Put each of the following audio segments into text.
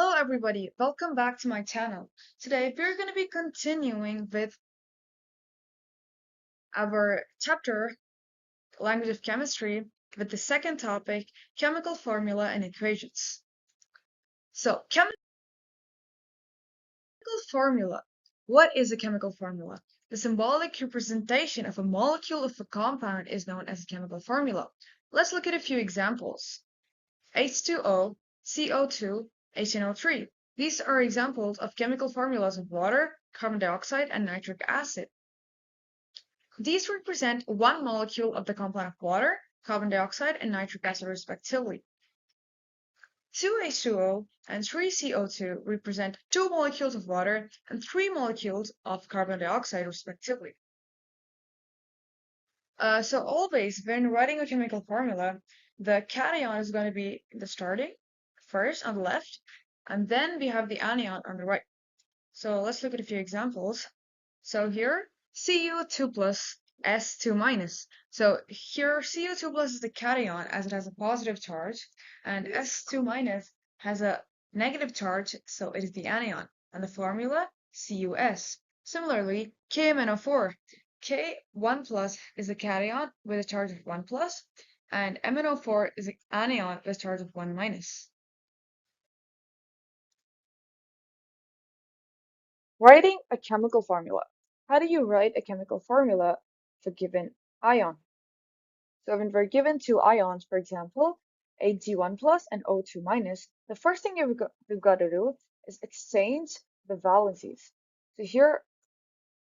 Hello everybody, welcome back to my channel. Today we're going to be continuing with our chapter, Language of Chemistry, with the second topic, Chemical Formula and Equations. So, chemical formula. What is a chemical formula? The symbolic representation of a molecule of a compound is known as a chemical formula. Let's look at a few examples. H2O, CO2, HNO3. These are examples of chemical formulas of water, carbon dioxide, and nitric acid. These represent one molecule of the compound of water, carbon dioxide, and nitric acid respectively. 2H2O and 3CO2 represent two molecules of water and three molecules of carbon dioxide respectively. So always, when writing a chemical formula, the cation is going to be the starting first on the left, and then we have the anion on the right. So let's look at a few examples. So here, Cu2 plus S2 minus. So here, Cu2 plus is the cation as it has a positive charge, and S2 minus has a negative charge, so it is the anion. And the formula, CuS. Similarly, KMnO4. K1 plus is a cation with a charge of 1 plus, and MnO4 is an anion with a charge of 1 minus. Writing a chemical formula. How do you write a chemical formula for a given ion? So when we're given two ions, for example, Ag1 plus and O2 minus, the first thing we've got to do is exchange the valencies. So here,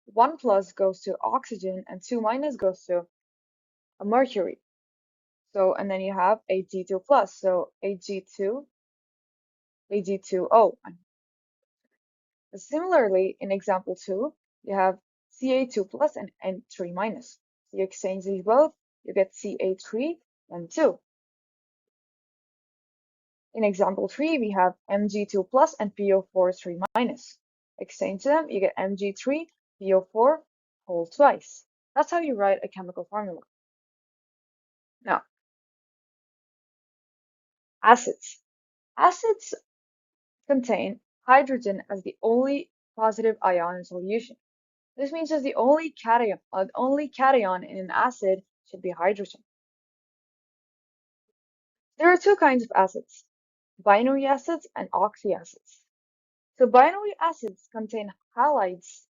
1 plus goes to oxygen and 2 minus goes to a mercury. So, and then you have Ag2 plus, so Ag2O. Similarly, in example 2, you have Ca2 plus and N3 minus. So you exchange these both, you get Ca3 and 2. In example 3, we have Mg2 plus and PO4 3 minus. Exchange them, you get Mg3, PO4 whole twice. That's how you write a chemical formula. Now, acids. Acids contain hydrogen as the only positive ion in solution. This means that the only cation in an acid should be hydrogen. There are two kinds of acids, binary acids and oxyacids. So binary acids contain halides,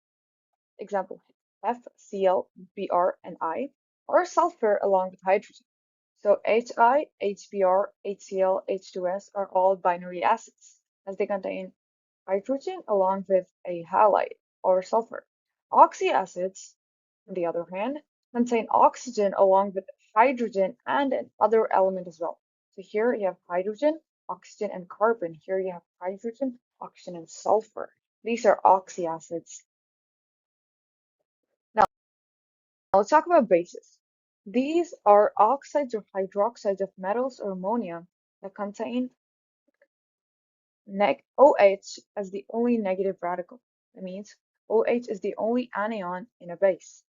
example F, Cl, Br, and I, or sulfur along with hydrogen. So Hi, HBr, HCl, H2S are all binary acids, as they contain hydrogen along with a halide or sulfur. Oxyacids, on the other hand, contain oxygen along with hydrogen and another element as well. So here you have hydrogen, oxygen, and carbon. Here you have hydrogen, oxygen, and sulfur. These are oxyacids. Now let's talk about bases. These are oxides or hydroxides of metals or ammonia that contain OH as the only negative radical. That means OH is the only anion in a base.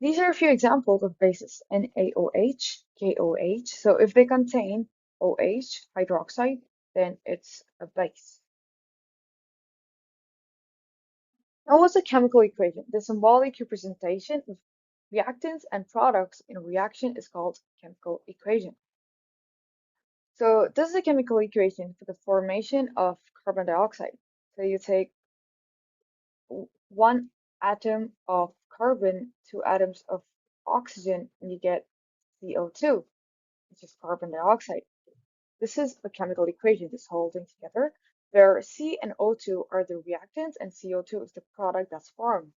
These are a few examples of bases: NaOH, KOH. So if they contain OH, hydroxide, then it's a base. Now what's a chemical equation? The symbolic representation of reactants and products in a reaction is called chemical equation. So this is a chemical equation for the formation of carbon dioxide. So you take one atom of carbon, two atoms of oxygen, and you get CO2, which is carbon dioxide. This is a chemical equation, this whole thing together, where C and O2 are the reactants and CO2 is the product that's formed.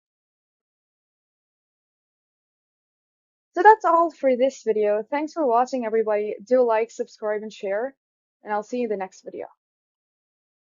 So that's all for this video. Thanks for watching, everybody. Do like, subscribe, and share, and I'll see you in the next video.